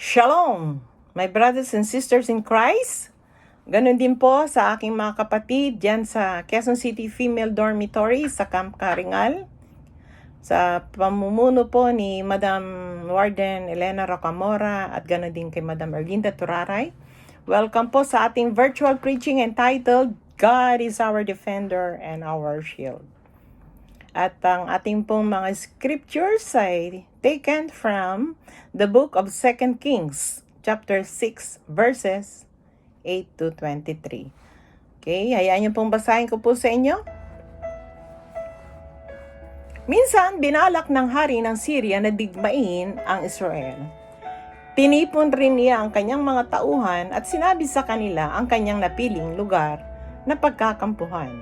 Shalom, my brothers and sisters in Christ. Ganon din po sa aking mga kapatid dyan sa Quezon City Female Dormitory sa Camp Karingal. Sa pamumuno po ni Madam Warden Elena Rocamora at ganon din kay Madam Erlinda Turaray. Welcome po sa ating virtual preaching entitled God is our defender and our shield. At ang ating pong mga scriptures ay taken from the book of 2 Kings, chapter 6, verses 8 to 23. Okay, hayaan niyo pong basahin ko po sa inyo. Minsan, binalak ng hari ng Syria na digmain ang Israel. Tinipon rin niya ang kanyang mga tauhan at sinabi sa kanila ang kanyang napiling lugar na pagkakampuhan.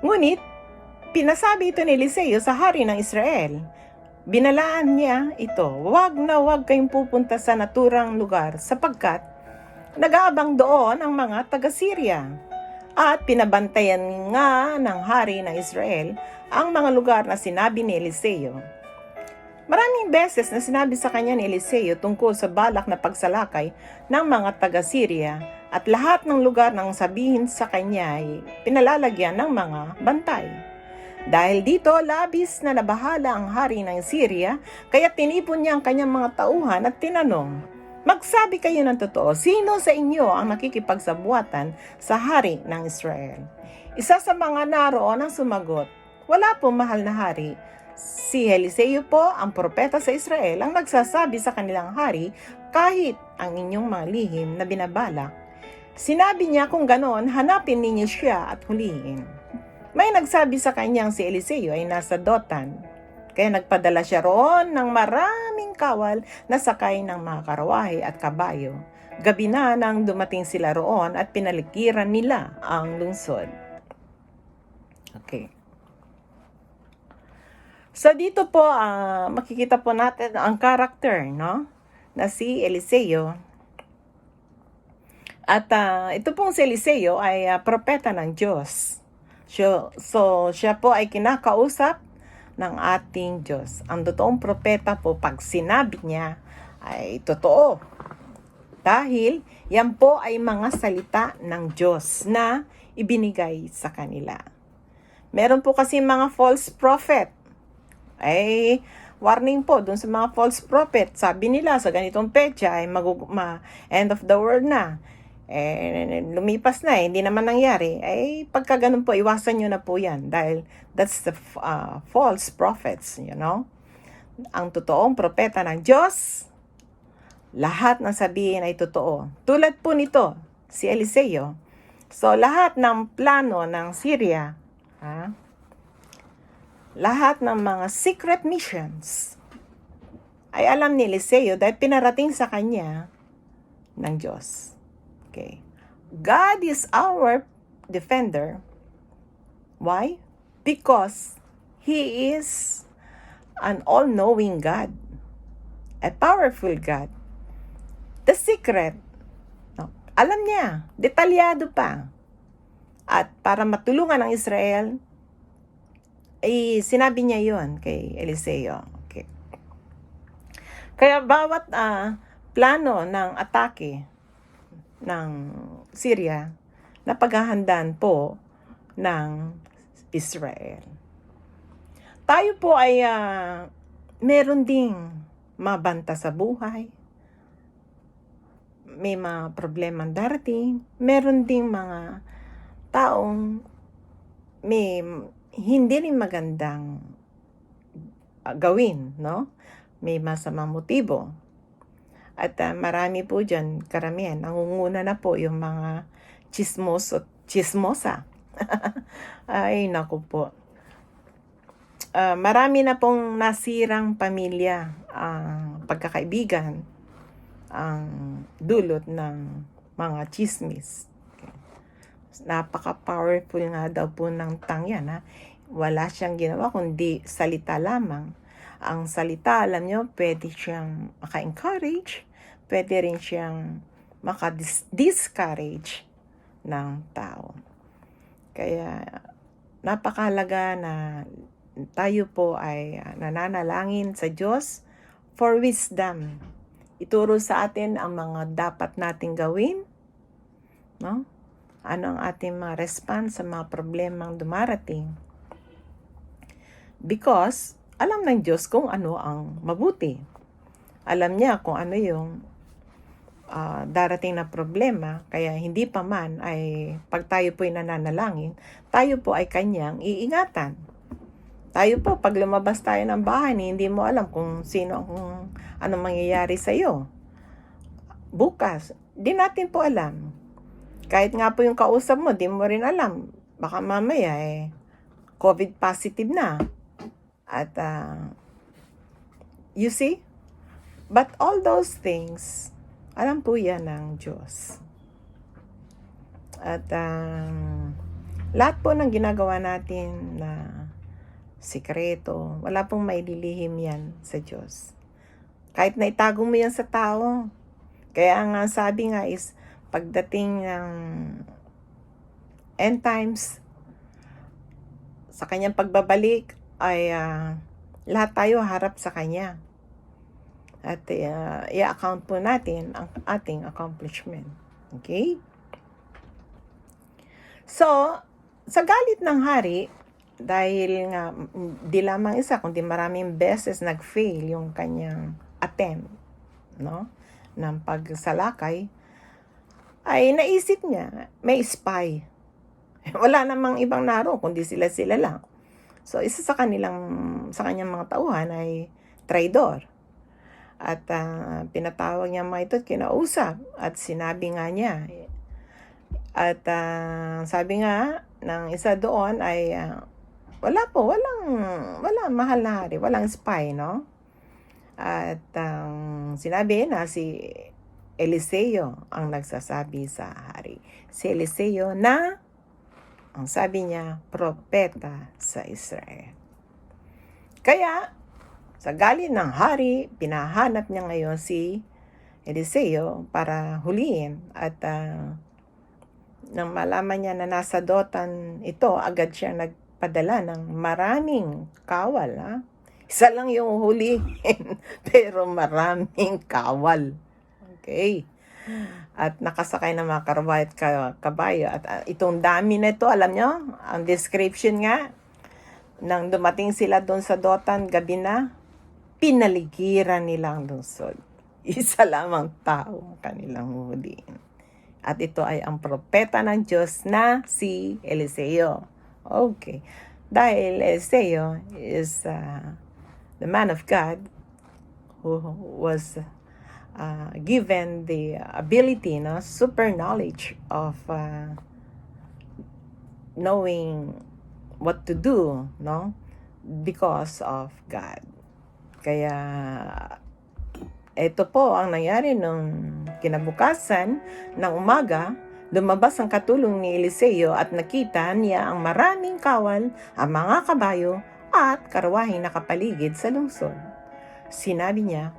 Ngunit, pinasabi ito ni Eliseo sa hari ng Israel. Binalaan niya ito, wag na wag kayong pupunta sa naturang lugar sapagkat nag-aabang doon ang mga taga-Syria. At pinabantayan nga ng hari ng Israel ang mga lugar na sinabi ni Eliseo. Maraming beses na sinabi sa kanya ni Eliseo tungkol sa balak na pagsalakay ng mga taga-Syria at lahat ng lugar nang sabihin sa kanya ay pinalalagyan ng mga bantay. Dahil dito, labis na nabahala ang hari ng Syria, kaya tinipon niya ang kanyang mga tauhan at tinanong, magsabi kayo ng totoo, sino sa inyo ang nakikipagsabuatan sa hari ng Israel? Isa sa mga naroon ang sumagot, wala po mahal na hari. Si Eliseo po, ang propeta sa Israel, ang nagsasabi sa kanilang hari kahit ang inyong mga lihim na binabalak. Sinabi niya kung ganon, hanapin ninyo siya at hulihin. May nagsabi sa kanyang si Eliseo ay nasa Dotan. Kaya nagpadala siya roon ng maraming kawal na sakay ng mga karawahe at kabayo. Gabi na nang dumating sila roon at pinaligiran nila ang lungsod. Okay. So dito po, makikita po natin ang character, no? Na si Eliseo. At ito pong si Eliseo ay propeta ng Diyos. So, siya po ay kinakausap ng ating Diyos. Ang totoong propeta po, pag sinabi niya, ay totoo. Dahil, yan po ay mga salita ng Diyos na ibinigay sa kanila. Meron po kasi mga false prophet. Ay, warning po dun sa mga false prophet. Sabi nila sa ganitong petsa ay end of the world na. Lumipas na hindi naman nangyari, pagka ganun po, iwasan nyo na po yan dahil that's the false prophets, you know. Ang totoong propeta ng Diyos, lahat ng sabihin ay totoo. Tulad po nito, si Eliseo. So, lahat ng plano ng Syria, lahat ng mga secret missions, ay alam ni Eliseo dahil pinarating sa kanya ng Diyos. Okay. God is our defender. Why? Because He is an all-knowing God, a powerful God. The secret, alam niya, detalyado pa. At para matulungan ang Israel, sinabi niya yon kay Eliseo. Okay. Kaya bawat plano ng atake ng Syria na paghahandaan po ng Israel. Tayo po ay meron ding mabanta sa buhay. May mga problemang darating. Meron ding mga taong may hindi rin magandang gawin, no? May masamang motibo. At marami po dyan, karamihan, nangunguna na po yung mga chismosa. Ay, naku po. Marami na pong nasirang pamilya, pagkakaibigan, ang dulot ng mga chismis. Okay. Napaka-powerful nga daw po ng tangyan. Wala siyang ginawa kundi salita lamang. Ang salita, alam nyo, pwede siyang maka-encourage, pwede rin siyang maka-discourage ng tao. Kaya, napakahalaga na tayo po ay nananalangin sa Diyos for wisdom. ituro sa atin ang mga dapat nating gawin, no? Ano ang ating mga response sa mga problemang dumarating. Because alam ng Diyos kung ano ang mabuti. Alam niya kung ano yung darating na problema, kaya hindi pa man ay pag tayo po'y nananalangin, tayo po ay kanyang iingatan. Tayo po, pag lumabas tayo ng bahay, hindi mo alam kung ano mangyayari sa iyo. Bukas, di natin po alam. Kahit nga po yung kausap mo, di mo rin alam. Baka mamaya COVID positive na. At you see? But all those things, alam po yan ng Diyos. At lahat po ng ginagawa natin na sikreto, wala pong maililihim yan sa Diyos. Kahit na itago mo yan sa tao. Kaya nga sabi nga is, pagdating ng end times, sa kanyang pagbabalik, ay lahat tayo harap sa kanya. At i-account po natin ang ating accomplishment. Okay? So, sa galit ng hari, dahil nga di lamang isa, kundi maraming beses nag-fail yung kanyang attempt, no, ng pagsalakay, ay naisip niya, may spy. Wala namang ibang naroon, kundi sila lang. So, isa sa kanyang mga tauhan ay traidor. At pinatawag niya mga ito at kinausap. At sinabi nga niya. At sabi nga ng isa doon ay walang mahal na hari, walang spy, no? At sinabi na si Eliseo ang nagsasabi sa hari. Si Eliseo na, ang sabi niya, propeta sa Israel. Kaya, sa galit ng hari, pinahanap niya ngayon si Eliseo para huliin. At nang malaman niya na nasa Dotan ito, agad siya nagpadala ng maraming kawal. Isa lang yung hulihin, pero maraming kawal. Okay. At nakasakay ng mga karway at kabayo. At itong dami na ito, alam nyo, ang description nga, nang dumating sila doon sa Dotan, gabi na, pinaligiran nilang lungsod. Isa lamang tao kanilang huhulihin. At ito ay ang propeta ng Diyos na si Eliseo. Okay. Dahil Eliseo is the man of God who was given the ability, super knowledge of knowing what to do, because of God. Kaya, ito po ang nangyari nung kinabukasan ng umaga, lumabas ang katulong ni Eliseo at nakita niya ang maraming kawal, ang mga kabayo at karwaheng nakapaligid sa lungsod. Sinabi niya,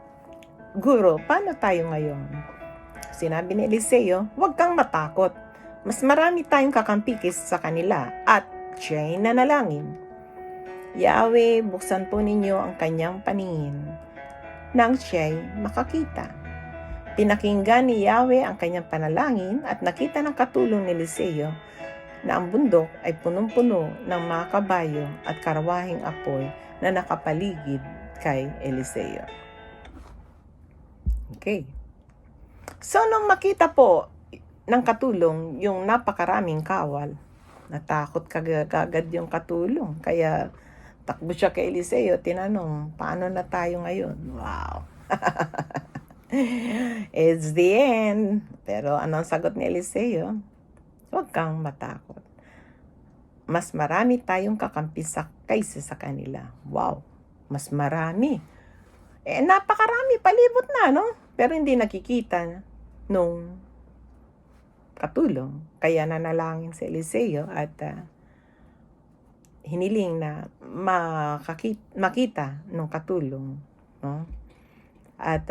Guro, paano tayo ngayon? Sinabi ni Eliseo, huwag kang matakot. Mas marami tayong kakampikis sa kanila at siya'y nanalangin. Yahweh, buksan po ninyo ang kanyang paningin nang siya'y makakita. Pinakinggan ni Yahweh ang kanyang panalangin at nakita ng katulong ni Eliseo na ang bundok ay punong-puno ng mga kabayo at karwaheng apoy na nakapaligid kay Eliseo. Okay. So, nung makita po ng katulong yung napakaraming kawal, natakot kagad yung katulong. Kaya, takbo siya kay Eliseo, tinanong, paano na tayo ngayon? Wow! It's the end. Pero anong sagot ni Eliseo? Huwag kang matakot. Mas marami tayong kakampi kaysa sa kanila. Wow! Mas marami. Napakarami, palibot na, no? Pero hindi nakikita nung katulong. Kaya nanalangin si Eliseo at hiniling na makita nung katulong, no? At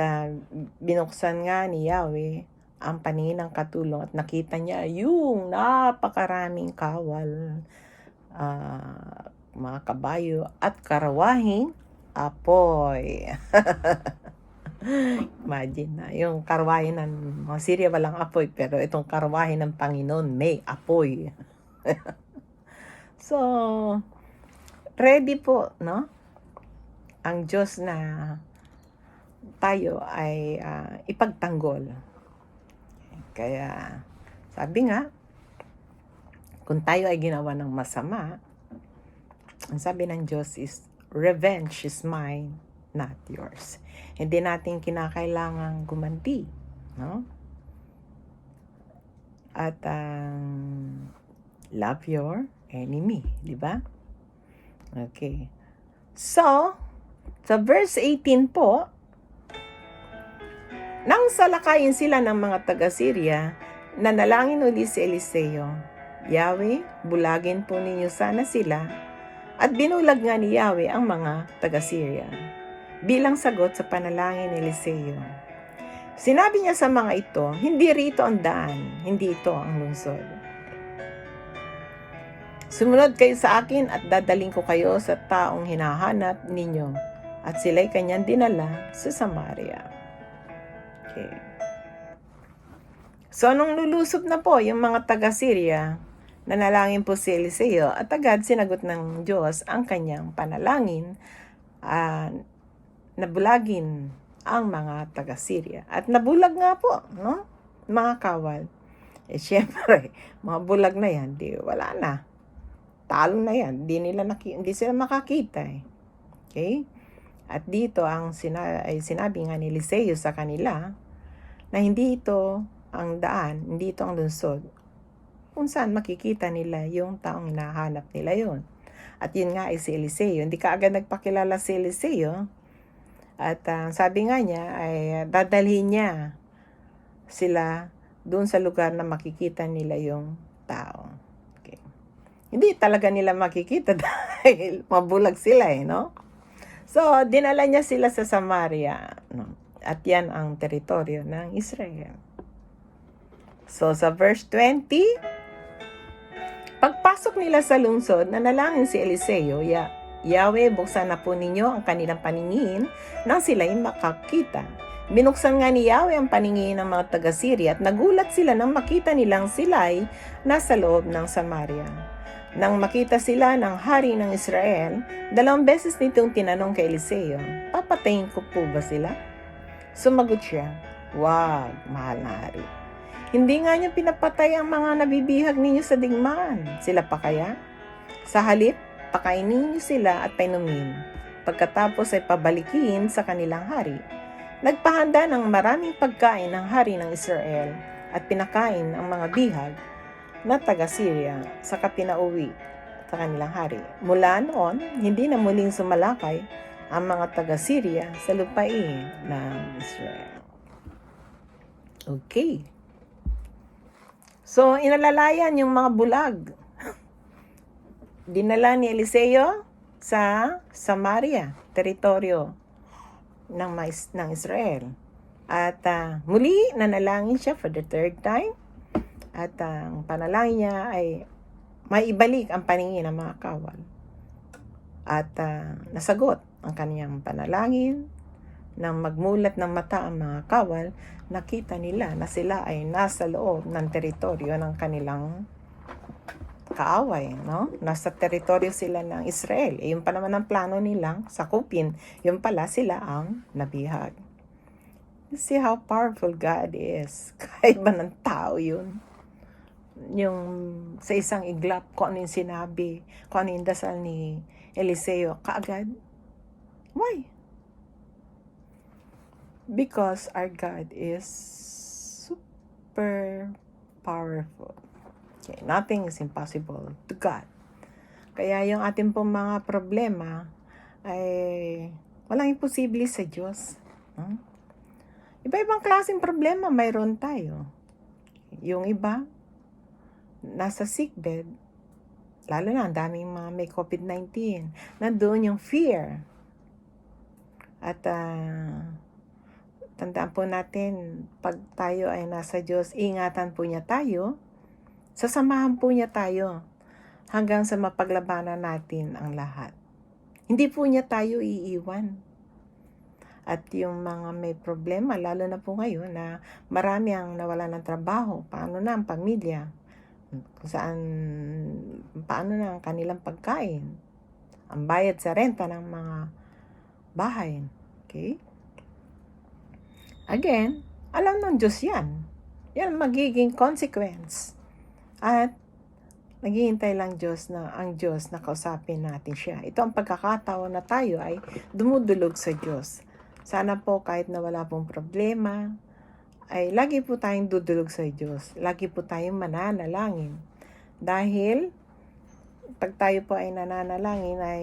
binuksan nga ni Yahweh ang paningin ng katulong at nakita niya yung napakaraming kawal, mga kabayo at karawahing apoy. Imagine na, yung karwahe ng mga Syria walang apoy, pero itong karwahe ng Panginoon may apoy. So, ready po, no? Ang Diyos na tayo ay ipagtanggol. Kaya, sabi nga, kung tayo ay ginawa ng masama, ang sabi ng Diyos is, revenge is mine, not yours. Hindi natin kinakailangang gumanti, no? At love your enemy, di ba? Okay. So, sa verse 18 po, nang salakayin sila ng mga taga-Syria, nanalangin uli si Eliseo, Yahweh, bulagin po ninyo sana sila. At binulag nga ni Yahweh ang mga taga-Syria bilang sagot sa panalangin ni Eliseo. Sinabi niya sa mga ito, hindi rito ang daan, hindi ito ang lungsod. Sumunod kayo sa akin at dadaling ko kayo sa taong hinahanap ninyo, at sila'y kanyang dinala sa Samaria. Okay. So, nung lulusob na po yung mga taga-Syria, nanalangin po si Eliseo at agad sinagot ng Diyos ang kanyang panalangin, nabulagin ang mga taga-Syria. At nabulag nga po, no? Mga kawal. Syempre, mga bulag na yan, di wala na. Talo na yan, hindi sila makakita eh. Okay? At dito ang sinabi nga ni Eliseo sa kanila na hindi ito ang daan, hindi ito ang lungsod, kung saan makikita nila yung taong hinahanap nila yon. At yun nga ay si Eliseo. Hindi ka agad nagpakilala si Eliseo. At sabi nga niya ay dadalhin niya sila doon sa lugar na makikita nila yung tao. Okay. Hindi talaga nila makikita dahil mabulag sila eh, no? So, dinala niya sila sa Samaria, no? At yan ang teritoryo ng Israel. So, sa verse 20, pagpasok nila sa lungsod, nanalangin si Eliseo, Yahweh, buksan na po ninyo ang kanilang paningin nang sila'y makakita. Binuksan nga ni Yahweh ang paningin ng mga taga-Syria at nagulat sila nang makita nilang sila'y nasa loob ng Samaria. Nang makita sila ng hari ng Israel, 2 beses nitong tinanong kay Eliseo, papatayin ko po ba sila? Sumagot siya, wag, mahal na hari. Hindi nga niyo pinapatay ang mga nabibihag ninyo sa digmaan. Sila pa kaya? Sa halip, pakainin niyo sila at painumin. Pagkatapos ay pabalikin sa kanilang hari. Nagpahanda ng maraming pagkain ng hari ng Israel at pinakain ang mga bihag na taga-Syria sa pinauwi sa kanilang hari. Mula noon, hindi na muling sumalakay ang mga taga-Syria sa lupain ng Israel. Okay. So, inalalayan yung mga bulag. Dinala ni Eliseo sa Samaria, teritoryo ng Israel. At muli, nanalangin siya for the third time. At ang panalangin niya ay maibalik ang paningin ng mga kawal. At nasagot ang kaniyang panalangin. Nang magmulat ng mata ang mga kawal, nakita nila na sila ay nasa loob ng teritoryo ng kanilang kaaway, no? Nasa teritoryo sila ng Israel. Yun pa naman ang plano nilang sakupin. Yun pala sila ang nabihag. You see how powerful God is. Kaiba ng tao yun. Yung sa isang iglap, kung ano yung sinabi, kung ano yung dasal ni Eliseo, kaagad. Why? Because our God is super powerful. Okay, nothing is impossible to God. Kaya yung ating pong mga problema ay walang imposible sa Diyos. Iba-ibang klaseng problema mayroon tayo. Yung iba, nasa sickbed, lalo na ang daming mga may COVID-19, nandoon yung fear. At tandaan po natin, pag tayo ay nasa Diyos, ingatan po niya tayo, sasamahan po niya tayo hanggang sa mapaglabanan natin ang lahat. Hindi po niya tayo iiwan. At yung mga may problema, lalo na po ngayon na marami ang nawala ng trabaho, paano na ang pamilya, kung saan, paano na ang kanilang pagkain, ang bayad sa renta ng mga bahay. Okay? Again, alam ng Diyos yan. Yan magiging consequence. At naghihintay lang ang Diyos na kausapin natin siya. Ito ang pagkakataon na tayo ay dumudulog sa Diyos. Sana po kahit na wala pong problema, ay lagi po tayong dudulog sa Diyos. Lagi po tayong mananalangin. Dahil, pag tayo po ay nananalangin ay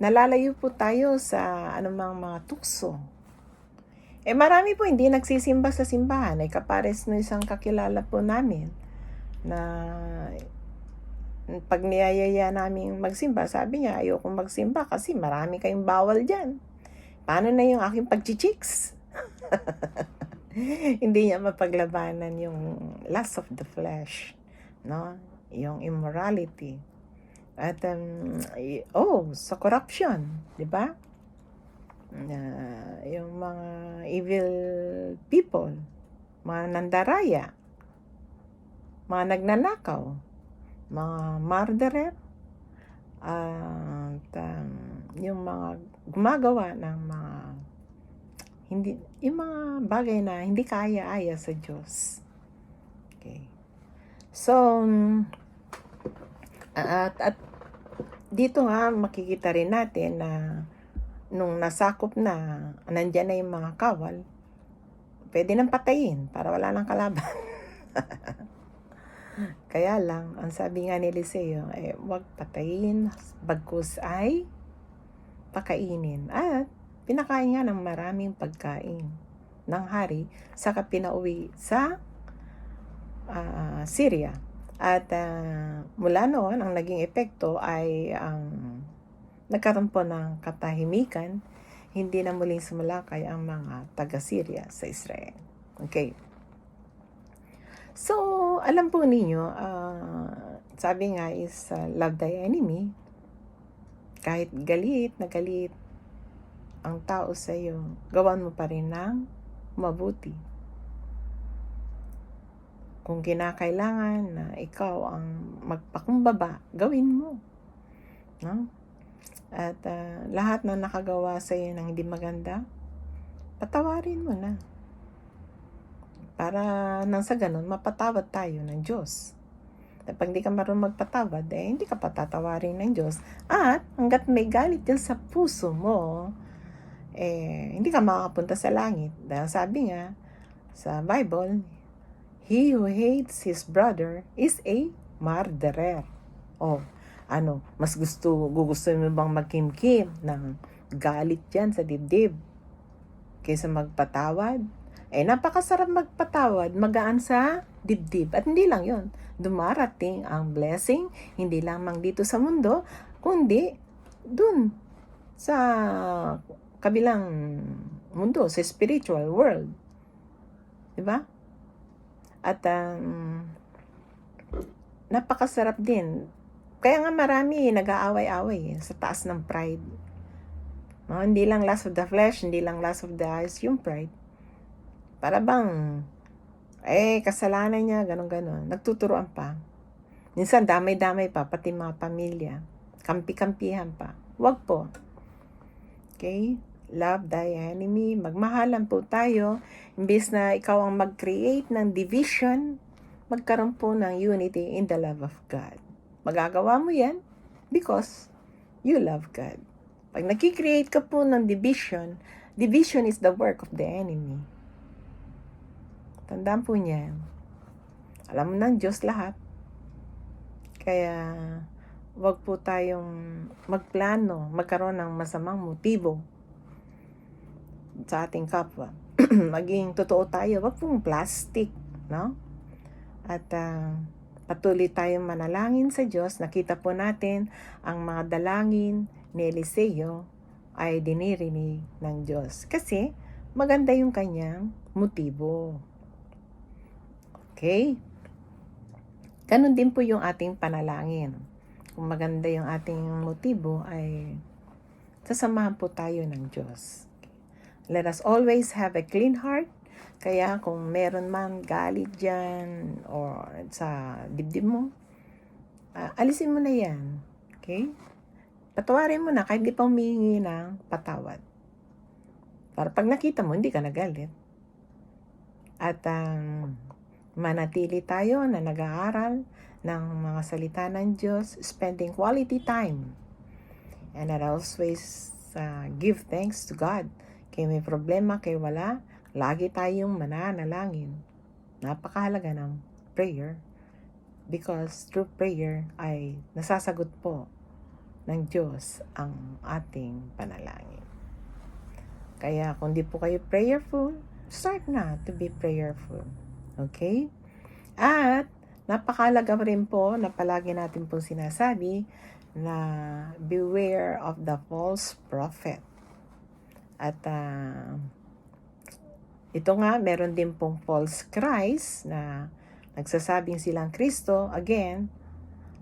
nalalayo po tayo sa anumang mga tukso. Marami po hindi nagsisimba sa simbahan. Kapares no isang kakilala po namin na pag niyayaya namin magsimba, sabi niya, ayokong magsimba kasi marami kayong bawal dyan. Paano na yung aking pagchichiks? Hindi niya mapaglabanan yung lust of the flesh, no? Yung immorality. At, sa corruption, di ba? Yung mga evil people, mga nandaraya, mga nagnanakaw, mga murderer, at yung mga gumagawa ng mga yung mga bagay na hindi kaaya-aya sa Diyos. Okay. So, at dito nga makikita rin natin na nung nasakop na, nandyan na yung mga kawal, pwede nang patayin para wala nang kalaban. Kaya lang, ang sabi nga ni Eliseo, huwag patayin, bagkus ay pakainin. At pinakain nga ng maraming pagkain ng hari, saka pinauwi sa Syria. At mula noon, ang naging epekto ay nagkaroon po ng katahimikan, hindi na muling sumalakay ang mga taga-Syria sa Israel. Okay. So, alam po ninyo, sabi nga is love thy enemy. Kahit galit na galit ang tao sa iyo, gawan mo pa rin ng mabuti. Kung kinakailangan na ikaw ang magpakumbaba, gawin mo. No? At lahat na nakagawa sa iyo ng hindi maganda, patawarin mo na. Para nang sa ganun, mapatawad tayo ng Diyos. At pag hindi ka marunong magpatawad, hindi ka patatawarin ng Diyos. At hanggat may galit yan sa puso mo, hindi ka makakapunta sa langit. Dahil sabi nga sa Bible, he who hates his brother is a murderer. Mas gugustuhin mo bang magkimkim ng galit yan sa dibdib kaysa magpatawad? Napakasarap magpatawad, magaan sa dibdib. At hindi lang yon, dumarating ang blessing, hindi lamang dito sa mundo, kundi dun sa kabilang mundo, sa spiritual world. Diba? At napakasarap din. Kaya nga marami nag-aaway-away sa taas ng pride. No, hindi lang lust of the flesh, hindi lang lust of the eyes, yung pride. Para bang, kasalanan niya, ganon-ganon. Nagtuturoan pa. Minsan, damay-damay pa, pati mga pamilya. Kampi-kampihan pa. Wag po. Okay? Love thy enemy. Magmahalan po tayo. Imbes na ikaw ang mag-create ng division, magkaroon po ng unity in the love of God. Magagawa mo yan because you love God. Pag nag-create ka po ng division is the work of the enemy. Tandaan po niya. Alam mo ng Diyos lahat. Kaya, wag po tayong magplano, magkaroon ng masamang motibo sa ating kapwa. Maging totoo tayo, wag pong plastic, no? At patuloy tayong manalangin sa Diyos. Nakita po natin ang mga dalangin ni Eliseo ay dinirinig ng Diyos. Kasi, maganda yung kanyang motibo. Okay? Ganun din po yung ating panalangin. Kung maganda yung ating motibo, ay kasamahan po tayo ng Diyos. Let us always have a clean heart. Kaya kung meron man galit dyan or sa dibdib mo, alisin mo na yan. Okay? Patawarin mo na kahit di pa humihingi ng patawad. Para pag nakita mo, hindi ka nagalit. At manatili tayo na nag-aaral ng mga salita ng Diyos, spending quality time. And I always give thanks to God. Kaya may problema, kaya wala, lagi tayong mananalangin. Napakahalaga ng prayer. Because through prayer ay nasasagot po ng Diyos ang ating panalangin. Kaya kung di po kayo prayerful, start na to be prayerful. Okay? At napakahalaga rin po na palagi natin po sinasabi na beware of the false prophet. At ito nga, meron din pong false Christ na nagsasabing silang Kristo. Again,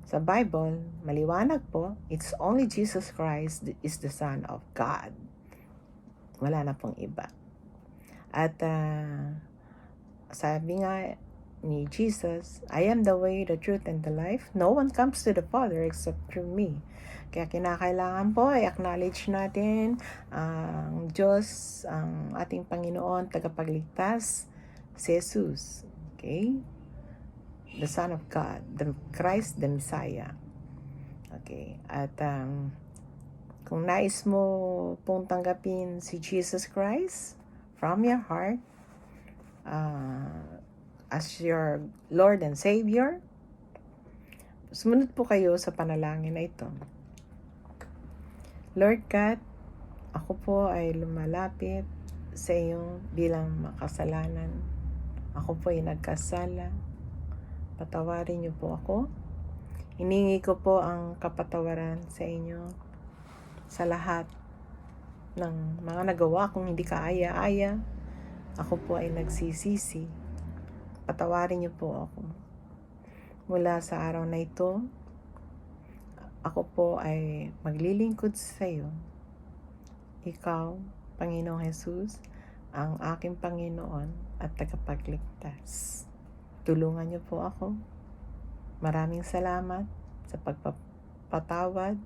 sa Bible, maliwanag po, it's only Jesus Christ is the Son of God. Wala na pong iba. At sabi nga ni Jesus, I am the way, the truth, and the life. No one comes to the Father except through me. Kaya kinakailangan po ay acknowledge natin ang Diyos, ang ating Panginoon, tagapagligtas, si Jesus. Okay? The Son of God, the Christ, the Messiah. Okay? At kung nais mo pong tanggapin si Jesus Christ from your heart, as your Lord and Savior, sumunod po kayo sa panalangin na ito. Lord God, ako po ay lumalapit sa iyo bilang makasalanan. Ako po ay nagkasala. Patawarin niyo po ako. Hiningi ko po ang kapatawaran sa inyo sa lahat ng mga nagawa kong hindi kaaya-aya. Ako po ay nagsisisi. Patawarin niyo po ako. Mula sa araw na ito, ako po ay maglilingkod sa iyo. Ikaw, Panginoong Jesus, ang aking Panginoon at tagapagligtas. Tulungan niyo po ako. Maraming salamat sa pagpapatawad.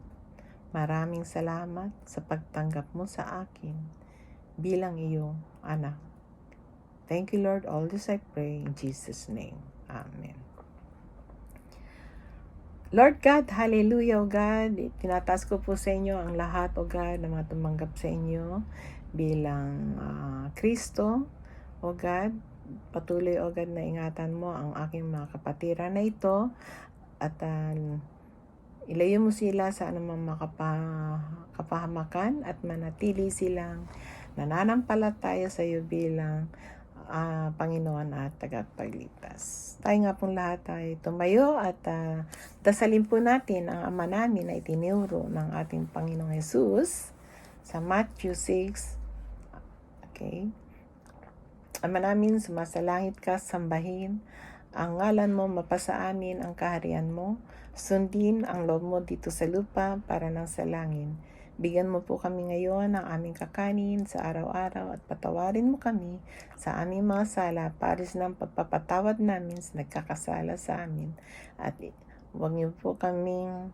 Maraming salamat sa pagtanggap mo sa akin bilang iyong anak. Thank you, Lord. All this I pray in Jesus' name. Amen. Lord God, hallelujah, O God. Tinataas ko po sa inyo ang lahat, O God, na mga tumanggap sa inyo bilang Kristo. O God, patuloy, O God, na ingatan mo ang aking mga kapatiran na ito at ilayo mo sila sa anumang kapahamakan at manatili silang nananampalataya sa iyo bilang Panginoon at tagapagligtas. Tayo nga pong lahat ay tumayo at dasalin po natin ang Ama namin na itinuro ng ating Panginoong Jesus sa Matthew 6. Okay. Ama namin, sumasalangit ka, sambahin ang ngalan mo, mapasa amin ang kaharian mo, sundin ang loob mo dito sa lupa para nang sa langit. Bigyan mo po kami ngayon ng aming kakanin sa araw-araw at patawarin mo kami sa aming mga sala pares ng pagpapatawad namin sa nagkakasala sa amin. At huwag niyo po kaming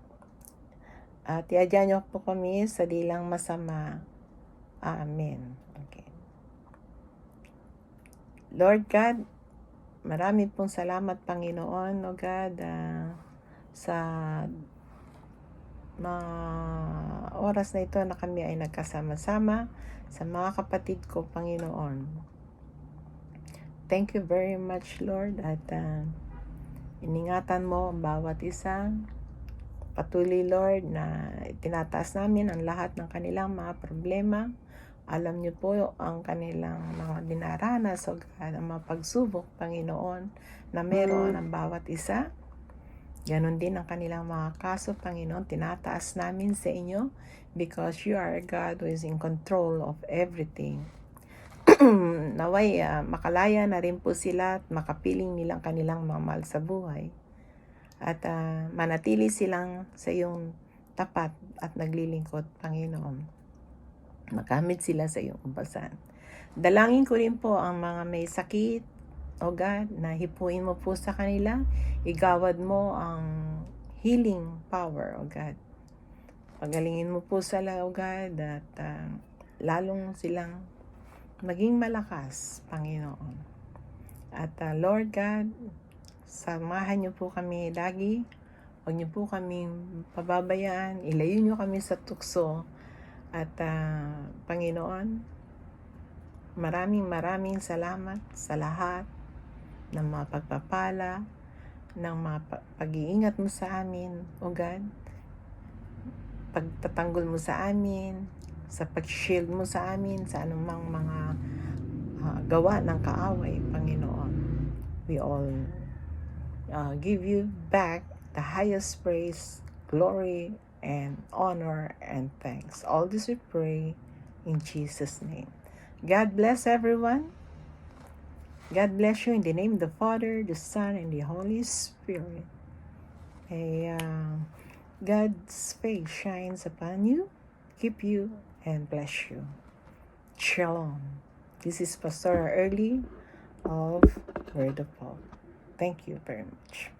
tiadyan niyo po kami sa dilang masama. Amen. Okay. Lord God, marami pong salamat, Panginoon, O God, sa mga oras na ito na kami ay nagkasama-sama sa mga kapatid ko, Panginoon. Thank you very much, Lord, at iningatan mo ang bawat isa. Patuloy, Lord, na tinataas namin ang lahat ng kanilang mga problema. Alam niyo po ang kanilang mga dinaranas, O God, ang mga pagsubok, Panginoon, na meron ang bawat isa. Ganon din ang kanilang mga kaso, Panginoon, tinataas namin sa inyo because you are a God who is in control of everything. Naway, makalaya na rin po sila at makapiling nilang kanilang mga mahal sa buhay. At manatili silang sa iyong tapat at naglilingkod, Panginoon. makamit sila sa iyong kabasan. Dalangin ko rin po ang mga may sakit, O God, na hipuin mo po sa kanila, igawad mo ang healing power, O God. Pagalingin mo po sila, O God, at lalong silang maging malakas, Panginoon. At Lord God, samahan niyo po kami lagi. Huwag niyo po kaming pababayaan. Ilayo niyo kami sa tukso. At Panginoon, maraming salamat sa lahat ng mga pagpapala, ng mga pag-iingat mo sa amin, O God. Pagtatanggol mo sa amin, sa pag-shield mo sa amin, sa anumang mga gawa ng kaaway, Panginoon. We all give you back the highest praise, glory, and honor and thanks. All this we pray in Jesus' name. God bless everyone. God bless you in the name of the Father, the Son, and the Holy Spirit. May God's face shines upon you, keep you, and bless you. Shalom. This is Pastor Early of Word of Hope. Thank you very much.